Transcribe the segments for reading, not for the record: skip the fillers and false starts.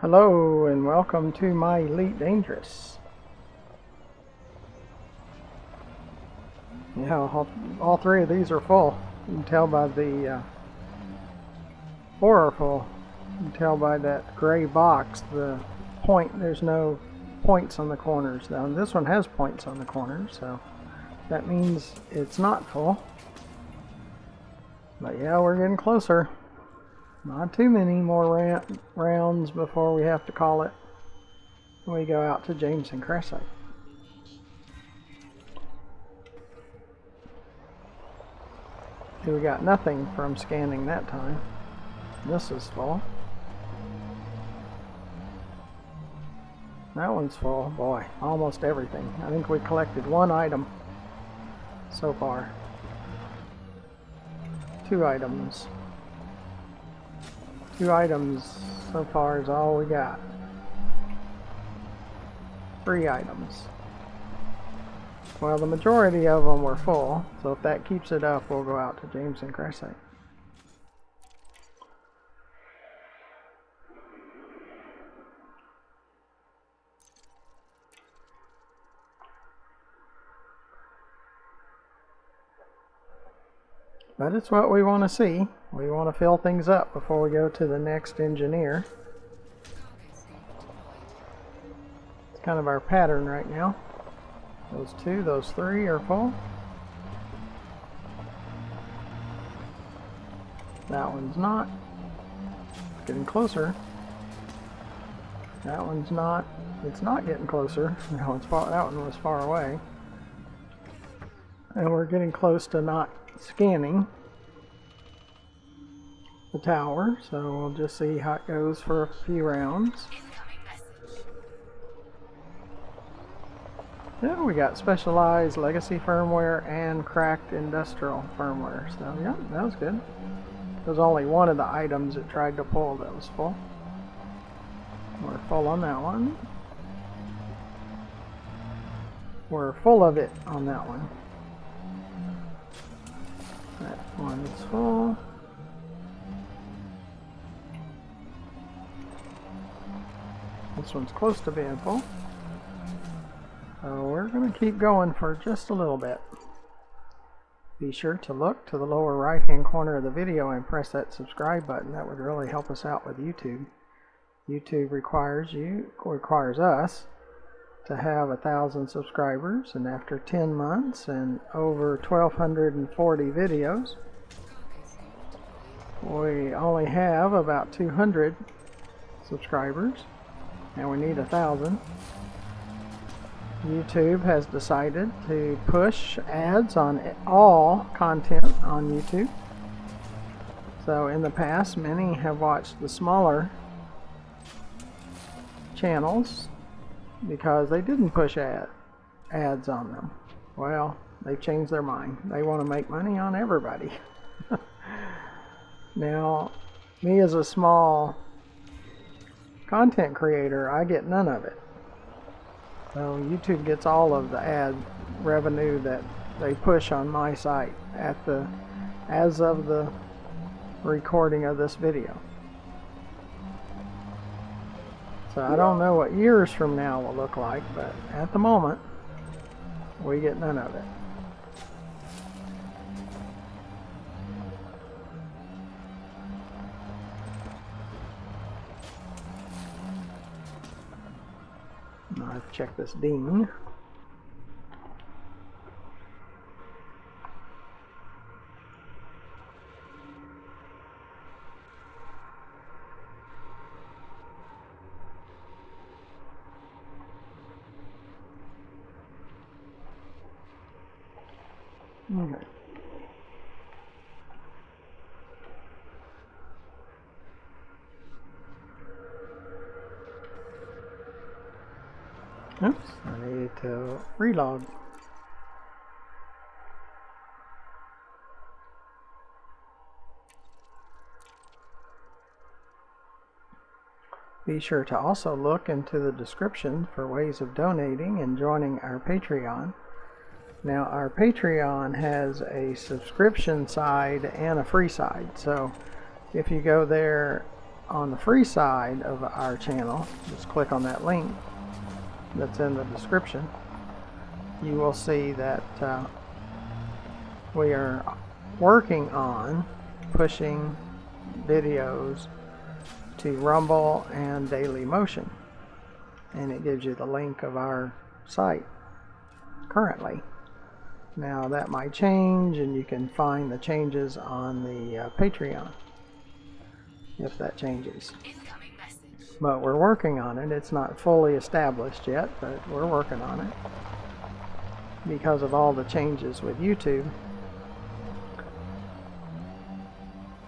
Hello and welcome to my Elite Dangerous. Yeah, all three of these are full. You can tell by the four are full. You can tell by that gray box, there's no points on the corners. Now this one has points on the corners, so that means it's not full. But yeah, we're getting closer. Not too many more rounds before we have to call it when we go out to James and Cressy. We got nothing from scanning that time. This is full. That one's full. Boy, almost everything. I think we collected one item so far. 2 items. 2 items so far is all we got. 3 items. Well, the majority of them were full, so if that keeps it up, we'll go out to James and Cressy. But it's what we want to see. We want to fill things up before we go to the next engineer. It's kind of our pattern right now. Those 2, those 3 are full. That one's not. It's getting closer. That one's not. It's not getting closer. No, that one was far away. And we're getting close to not scanning the tower, so we'll just see how it goes for a few rounds. Yeah, we got specialized legacy firmware and cracked industrial firmware, so yeah, that was good. There was only one of the items it tried to pull that was full. We're full on that one. We're full of it on that one. That one's full. This one's close to being full. So we're going to keep going for just a little bit. Be sure to look to the lower right hand corner of the video and press that subscribe button. That would really help us out with YouTube. YouTube requires us to have 1,000 subscribers, and after 10 months and over 1,240 videos, we only have about 200 subscribers, and we need 1,000. YouTube has decided to push ads on all content on YouTube. So in the past, many have watched the smaller channels because they didn't push ads on them. Well, they've changed their mind. They want to make money on everybody. Now, me as a small content creator, I get none of it. So YouTube gets all of the ad revenue that they push on my site as of the recording of this video. So I don't know what years from now will look like, but at the moment, we get none of it. Now I've checked this ding. Okay. Oops, I need to relog. Be sure to also look into the description for ways of donating and joining our Patreon. Now, our Patreon has a subscription side and a free side, so if you go there on the free side of our channel, just click on that link that's in the description, you will see that we are working on pushing videos to Rumble and Daily Motion, and it gives you the link of our site currently. Now that might change, and you can find the changes on the Patreon if that changes. But we're working on it. It's not fully established yet, but we're working on it because of all the changes with YouTube.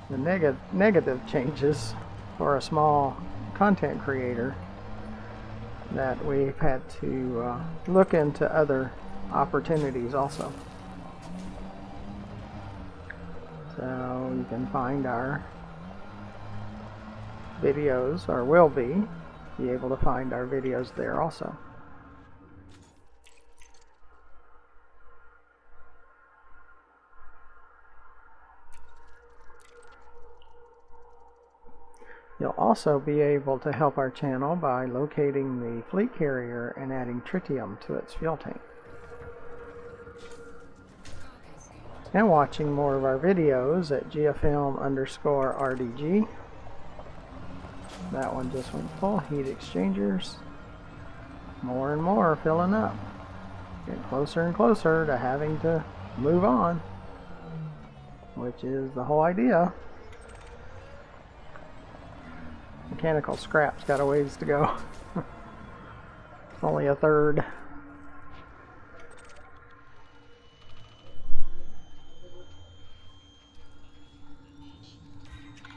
The negative changes for a small content creator, that we've had to look into other opportunities also. So you can find our videos, or will be able to find our videos there also. You'll also be able to help our channel by locating the fleet carrier and adding tritium to its fuel tank. And watching more of our videos at GFM_RDG. That one just went full. Heat exchangers. More and more filling up. Get closer and closer to having to move on, which is the whole idea. Mechanical scrap's got a ways to go. It's only a third.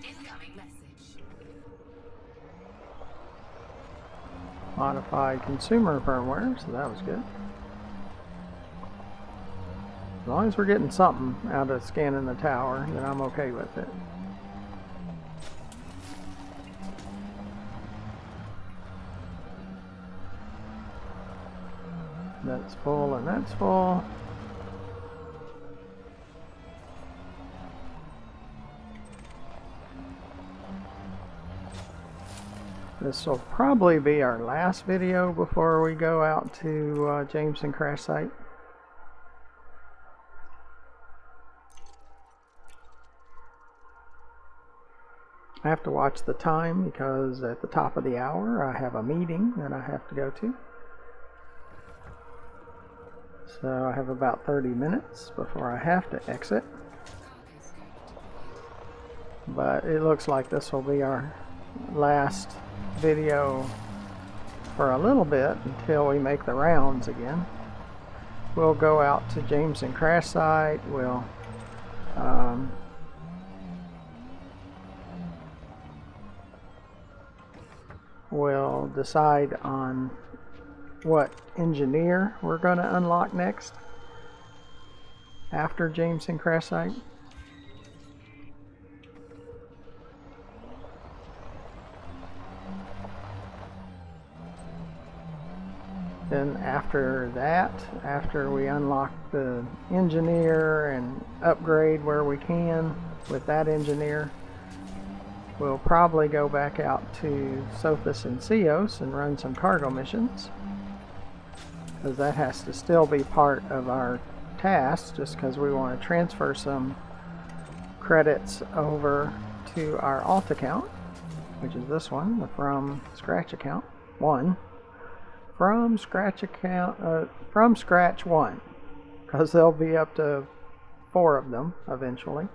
Incoming message. Modified consumer firmware, so that was good. As long as we're getting something out of scanning the tower, then I'm okay with it. That's full and that's full. This will probably be our last video before we go out to Jameson crash site. I have to watch the time because at the top of the hour I have a meeting that I have to go to. So I have about 30 minutes before I have to exit. But it looks like this will be our last video for a little bit until we make the rounds again. We'll go out to Jameson crash site. We'll decide on what engineer we're going to unlock next after Jameson crash site. Then after that, after we unlock the engineer and upgrade where we can with that engineer, we'll probably go back out to Sophis and Ceos and run some cargo missions, because that has to still be part of our task, just because we want to transfer some credits over to our alt account, which is this one, the from scratch account 1. From scratch scratch 1, because there'll be up to 4 of them eventually.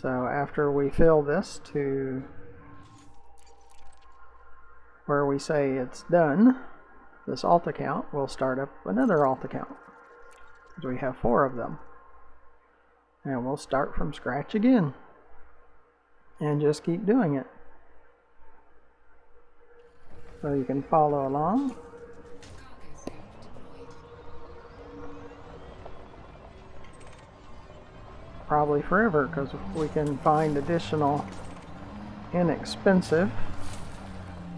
So after we fill this to where we say it's done, this alt account, we'll start up another alt account, because we have 4 of them, and we'll start from scratch again and just keep doing it. So you can follow along. Probably forever, because we can find additional inexpensive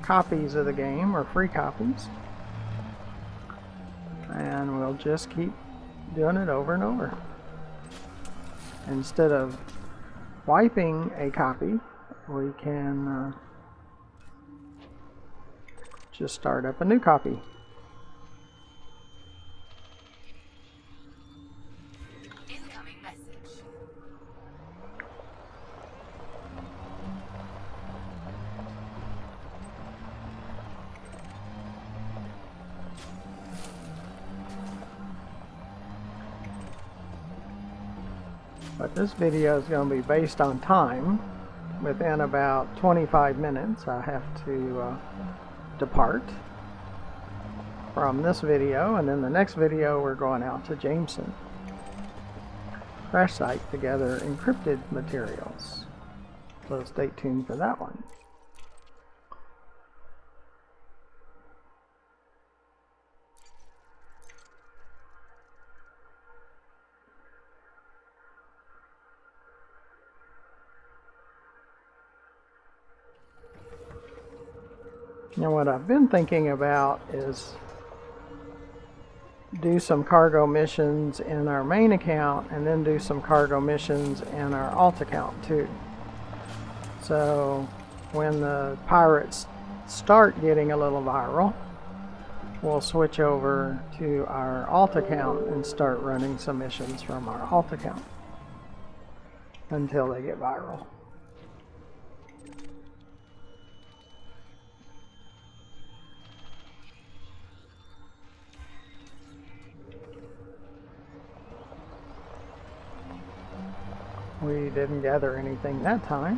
copies of the game, or free copies, and we'll just keep doing it over and over. Instead of wiping a copy we can just start up a new copy. Incoming message. But this video is going to be based on time. Within about 25 minutes I have to depart from this video, and then the next video we're going out to Jameson crash site to gather encrypted materials. So stay tuned for that one. Now what I've been thinking about is do some cargo missions in our main account and then do some cargo missions in our alt account too. So when the pirates start getting a little viral, we'll switch over to our alt account and start running some missions from our alt account until they get viral. We didn't gather anything that time.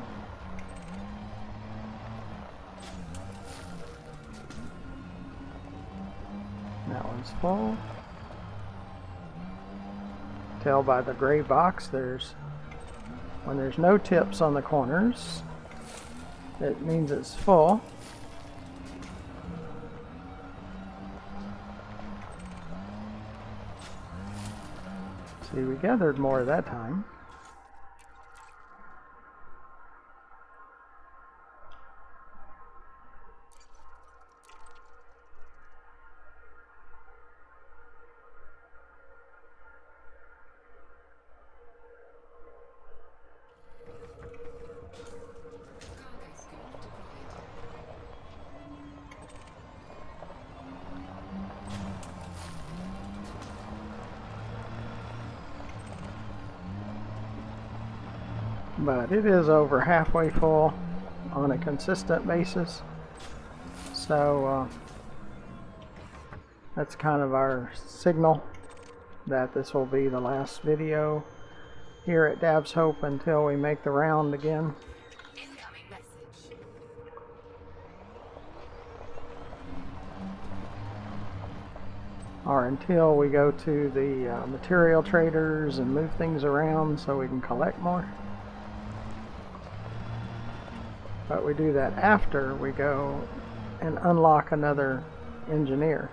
That one's full. Tell by the gray box when there's no tips on the corners, it means it's full. See, we gathered more that time. But it is over halfway full on a consistent basis, so that's kind of our signal that this will be the last video here at Dab's Hope until we make the round again. Incoming message. Or until we go to the material traders and move things around so we can collect more. But we do that after we go and unlock another engineer.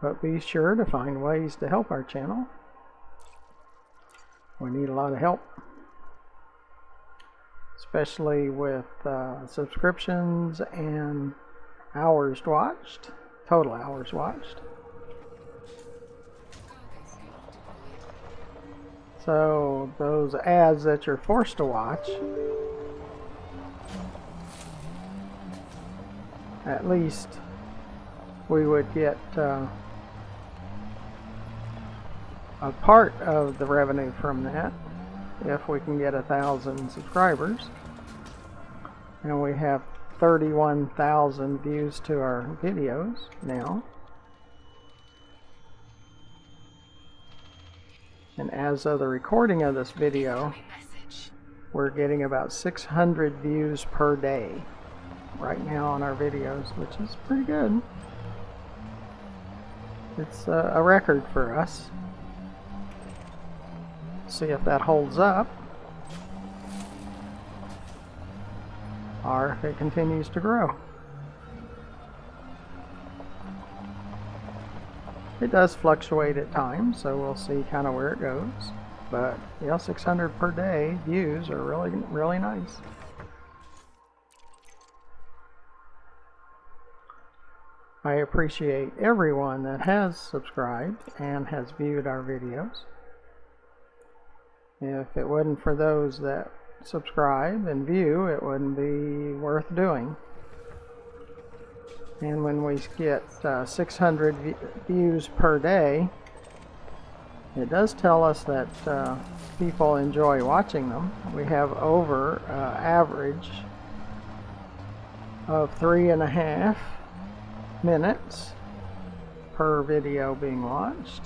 But be sure to find ways to help our channel. We need a lot of help, especially with subscriptions and hours watched, total hours watched. So those ads that you're forced to watch, at least we would get a part of the revenue from that if we can get 1,000 subscribers. And we have 31,000 views to our videos now. And as of the recording of this video, we're getting about 600 views per day right now on our videos, which is pretty good. It's a record for us. See if that holds up, or if it continues to grow. It does fluctuate at times, so we'll see kind of where it goes. But yeah, 600 per day views are really nice. I appreciate everyone that has subscribed and has viewed our videos. If it wasn't for those that subscribe and view, it wouldn't be worth doing. And when we get 600 views per day, it does tell us that people enjoy watching them. We have over average of 3.5 minutes per video being watched.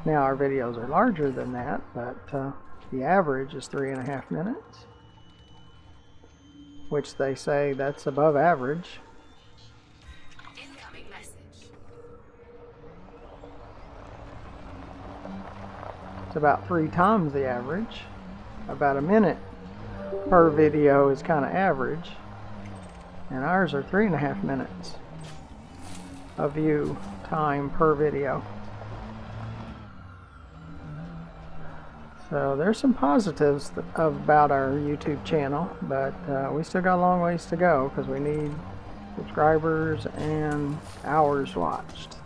Now our videos are larger than that, but the average is 3.5 minutes, which they say that's above average. Incoming message. It's about 3 times the average. About a minute per video is kind of average, and ours are 3.5 minutes of view time per video. So there's some positives about our YouTube channel, but we still got a long ways to go because we need subscribers and hours watched.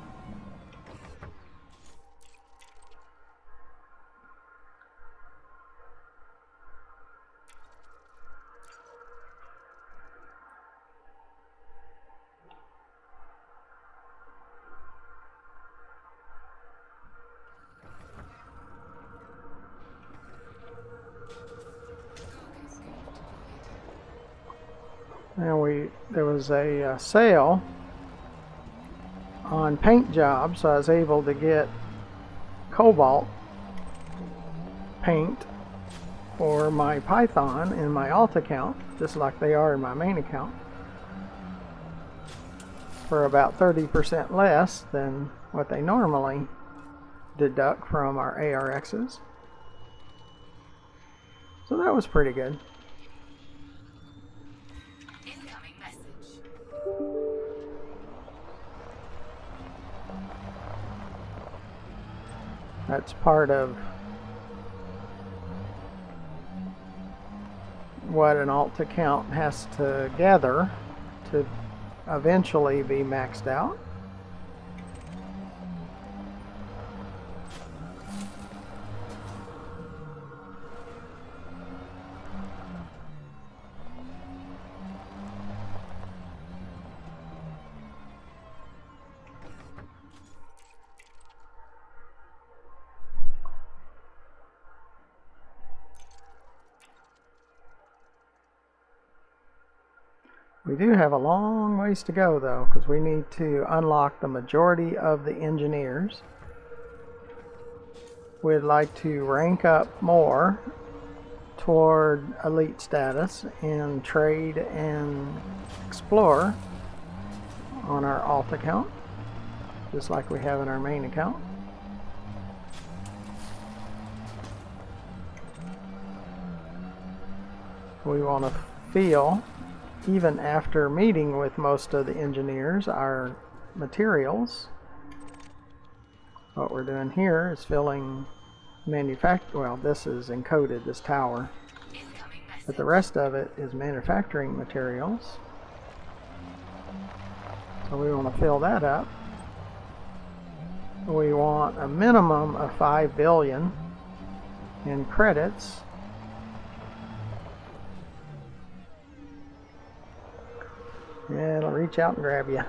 And there was a sale on paint jobs, so I was able to get cobalt paint for my Python in my alt account, just like they are in my main account, for about 30% less than what they normally deduct from our ARXs. So that was pretty good. Incoming message. That's part of what an alt account has to gather to eventually be maxed out. We do have a long ways to go though, because we need to unlock the majority of the engineers. We'd like to rank up more toward elite status in trade and explore on our alt account, just like we have in our main account. We want to feel, even after meeting with most of the engineers, our materials. What we're doing here is filling well, this is encoded, this tower, but the rest of it is manufacturing materials. So we want to fill that up. We want a minimum of 5 billion in credits. Yeah, it'll reach out and grab you.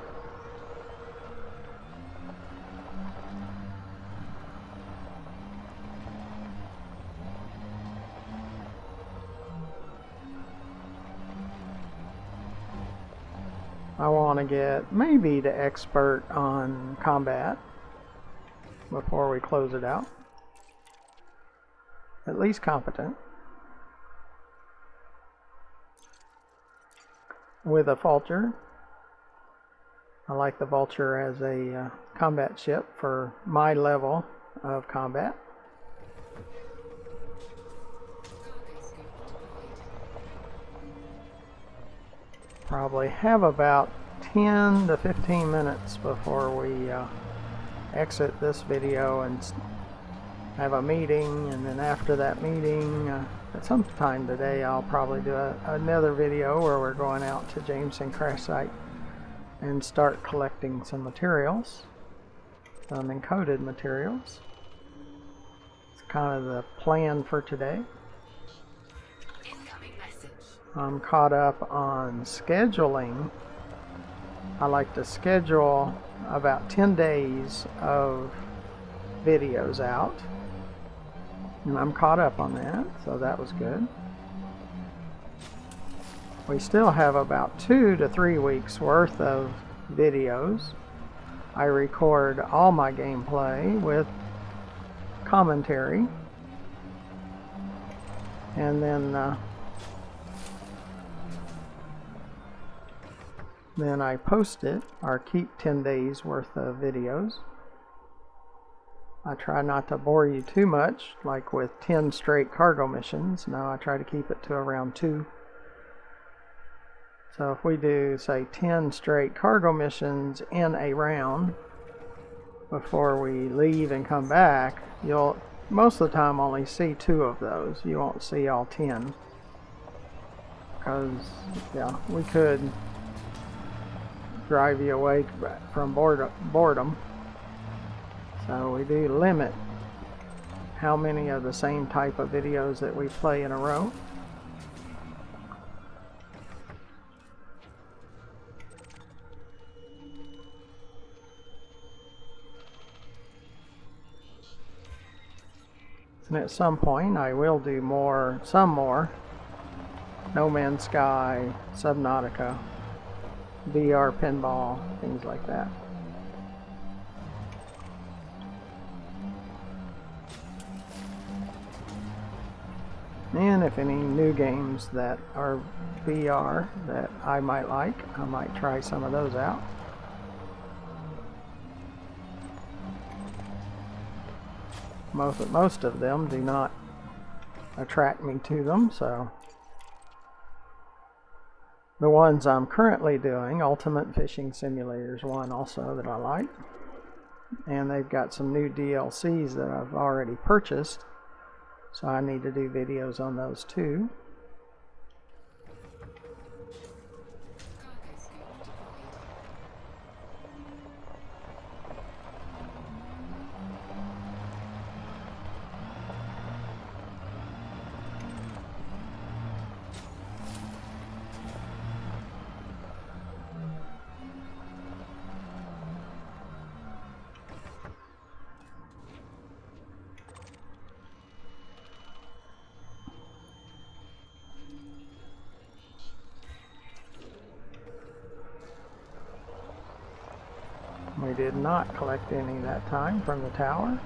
I want to get maybe to expert on combat before we close it out. At least competent. With a Vulture. I like the Vulture as a combat ship for my level of combat. Probably have about 10 to 15 minutes before we exit this video and have a meeting, and then after that meeting, at some time today, I'll probably do another video where we're going out to Jameson Crash Site and start collecting some materials, some encoded materials. It's kind of the plan for today. Incoming message. I'm caught up on scheduling. I like to schedule about 10 days of videos out, and I'm caught up on that, so that was good. We still have about 2 to 3 weeks worth of videos. I record all my gameplay with commentary, and then I post it, or keep 10 days worth of videos. I try not to bore you too much, like with 10 straight cargo missions. No, I try to keep it to around 2. So if we do, say, 10 straight cargo missions in a round before we leave and come back, you'll most of the time only see 2 of those. You won't see all 10. Because, yeah, we could drive you away from boredom. So we do limit how many of the same type of videos that we play in a row. And at some point I will do some more No Man's Sky, Subnautica, VR pinball, things like that. And if any new games that are VR that I might like, I might try some of those out. Most of them do not attract me to them, so the ones I'm currently doing, Ultimate Fishing Simulator is one also that I like, and they've got some new DLCs that I've already purchased, so I need to do videos on those too. We did not collect any that time from the tower.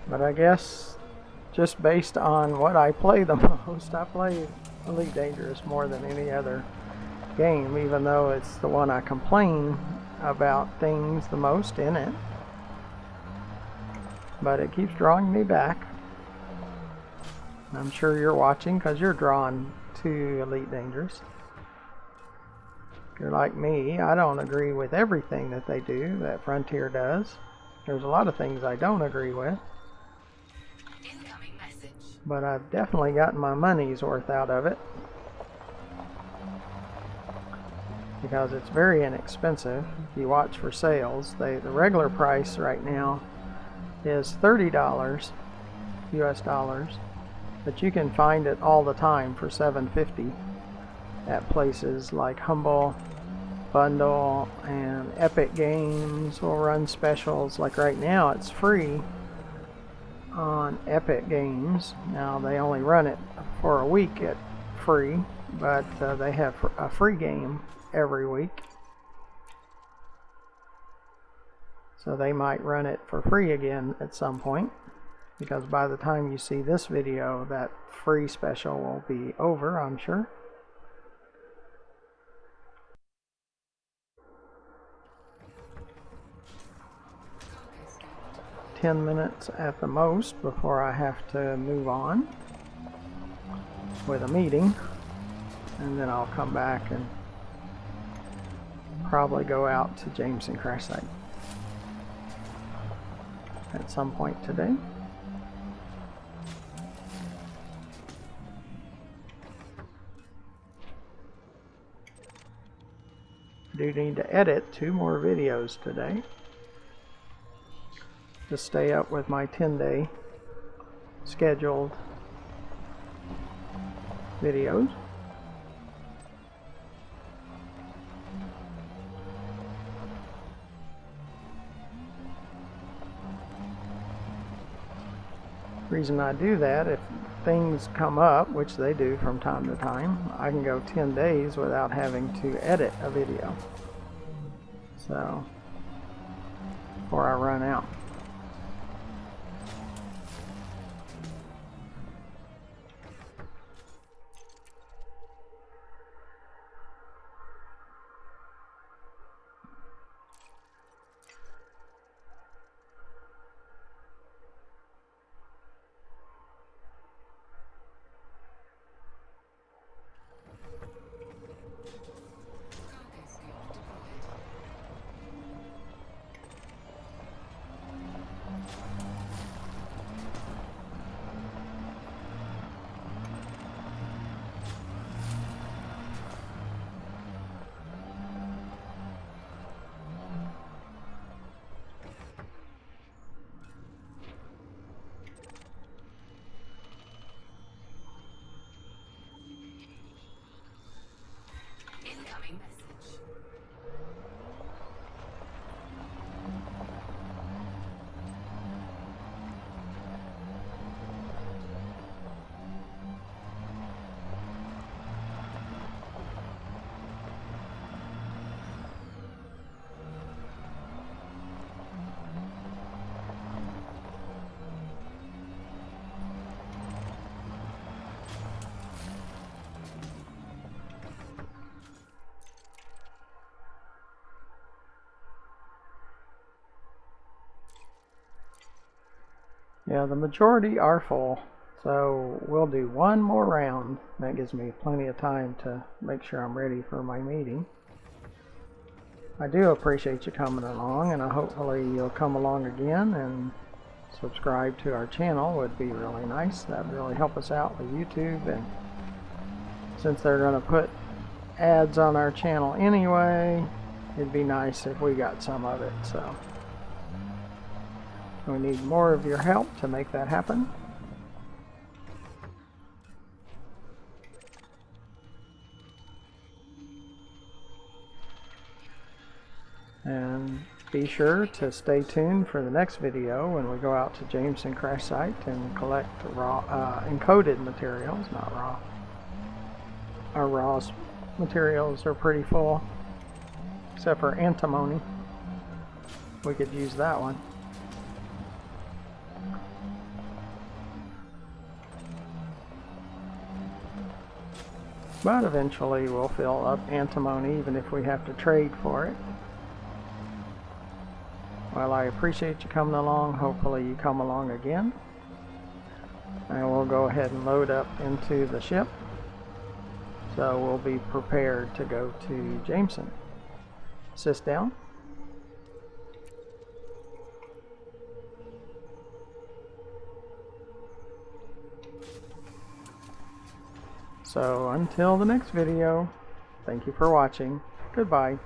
But I guess just based on what I play the most, I play Elite Dangerous more than any other game, even though it's the one I complain about things the most in it. But it keeps drawing me back. I'm sure you're watching because you're drawn to Elite Dangerous. If you're like me, I don't agree with everything that they do, that Frontier does. There's a lot of things I don't agree with. But I've definitely gotten my money's worth out of it, because it's very inexpensive. If you watch for sales, the regular price right now is $30 US dollars, but you can find it all the time for $7.50 at places like Humble Bundle, and Epic Games will run specials. Like right now it's free on Epic Games. Now they only run it for a week at free, but they have a free game every week. So they might run it for free again at some point, because by the time you see this video, that free special will be over, I'm sure. $10 at the most before I have to move on with a meeting, and then I'll come back and probably go out to Jameson crash site at some point today. Do need to edit 2 more videos today to stay up with my 10-day scheduled videos. The reason I do that, if things come up, which they do from time to time, I can go 10 days without having to edit a video. So, before I run out. Incoming message. Yeah, the majority are full, so we'll do 1 more round. That gives me plenty of time to make sure I'm ready for my meeting. I do appreciate you coming along, and hopefully you'll come along again and subscribe to our channel. Would be really nice. That would really help us out with YouTube, and since they're going to put ads on our channel anyway, it'd be nice if we got some of it. So we need more of your help to make that happen. And be sure to stay tuned for the next video when we go out to Jameson crash site and collect raw, encoded materials, not raw. Our raw materials are pretty full, except for antimony. We could use that one. But eventually we'll fill up antimony even if we have to trade for it. Well, I appreciate you coming along. Hopefully you come along again. And we'll go ahead and load up into the ship. So we'll be prepared to go to Jameson. Sit down. So until the next video, thank you for watching. Goodbye.